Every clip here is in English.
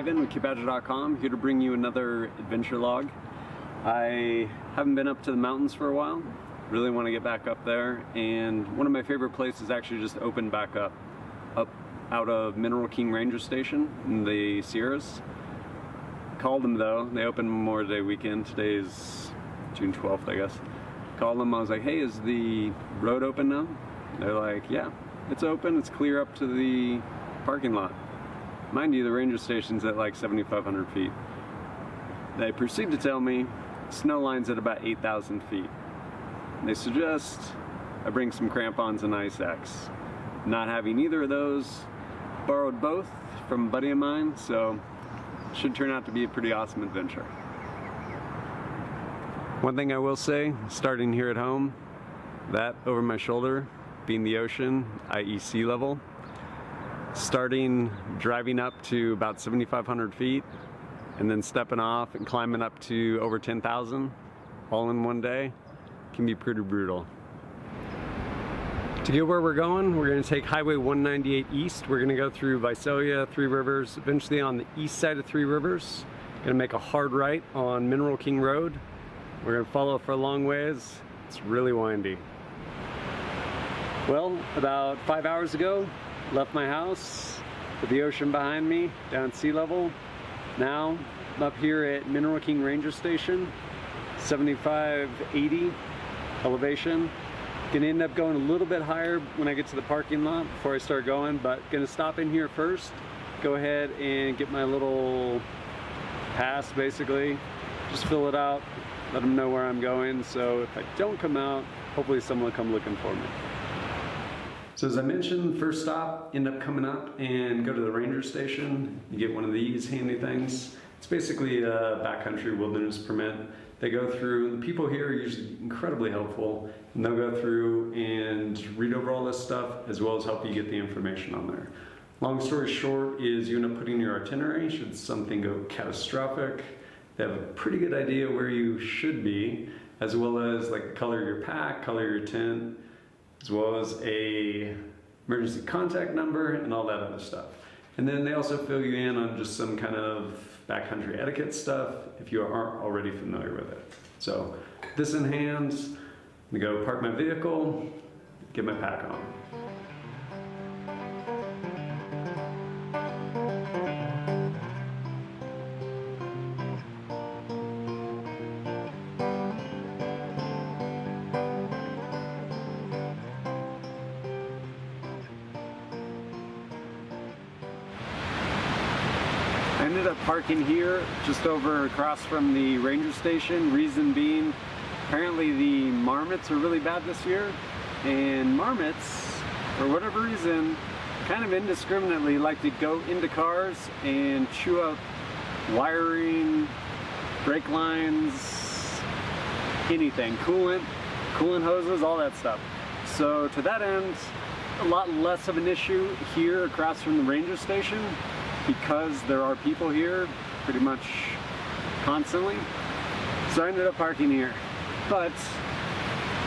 Ivan with KeepBadger.com, here to bring you another adventure log. I haven't been up to the mountains for a while. Really want to get back up there, and one of my favorite places actually just opened back up out of Mineral King Ranger Station in the Sierras. Called them though, they opened Memorial Day weekend. Today's June 12th, I guess. Called them, I was like, hey, is the road open now? They're like, yeah, it's open, it's clear up to the parking lot. Mind you, the ranger station's at like 7,500 feet. They proceed to tell me snow line's at about 8,000 feet. They suggest I bring some crampons and ice axe. Not having either of those, borrowed both from a buddy of mine, so should turn out to be a pretty awesome adventure. One thing I will say, starting here at home, that over my shoulder being the ocean, i.e. sea level. Starting driving up to about 7,500 feet and then stepping off and climbing up to over 10,000 all in one day can be pretty brutal. To get where we're going, we're going to take Highway 198 east. We're going to go through Visalia, Three Rivers, eventually on the east side of Three Rivers. Going to make a hard right on Mineral King Road. We're going to follow for a long ways. It's really windy. Well, about 5 hours ago, left my house with the ocean behind me, down sea level. Now, I'm up here at Mineral King Ranger Station, 7580 elevation. Gonna end up going a little bit higher when I get to the parking lot before I start going, but gonna stop in here first, go ahead and get my little pass basically, just fill it out, let them know where I'm going, so if I don't come out, hopefully someone will come looking for me. So as I mentioned, first stop, end up coming up and go to the ranger station. You get one of these handy things. It's basically a backcountry wilderness permit. They go through, the people here are usually incredibly helpful, and they'll go through and read over all this stuff as well as help you get the information on there. Long story short is you end up putting your itinerary should something go catastrophic. They have a pretty good idea where you should be, as well as like the color of your pack, color of your tent, as well as a emergency contact number and all that other stuff. And then they also fill you in on just some kind of backcountry etiquette stuff if you aren't already familiar with it. So this in hand, I'm gonna go park my vehicle, get my pack on. I ended up parking here just over across from the ranger station. Reason being, apparently the marmots are really bad this year, and marmots, for whatever reason, kind of indiscriminately like to go into cars and chew up wiring, brake lines, anything, coolant hoses, all that stuff. So to that end, a lot less of an issue here across from the ranger station, because there are people here pretty much constantly. So I ended up parking here. But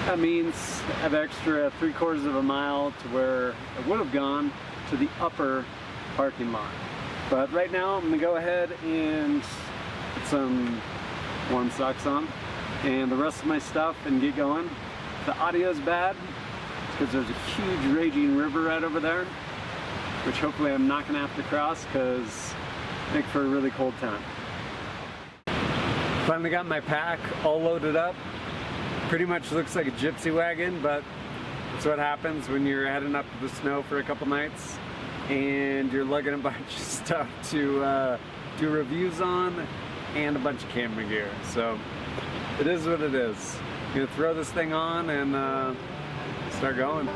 that means I have extra 3/4 of a mile to where I would have gone to the upper parking lot. But right now I'm gonna go ahead and put some warm socks on and the rest of my stuff and get going. If the audio's bad, it's because there's a huge raging river right over there, which hopefully I'm not gonna have to cross because I make for a really cold time. Finally got my pack all loaded up. Pretty much looks like a gypsy wagon, but that's what happens when you're heading up to the snow for a couple nights and you're lugging a bunch of stuff to do reviews on and a bunch of camera gear. So it is what it is. I'm gonna throw this thing on and start going.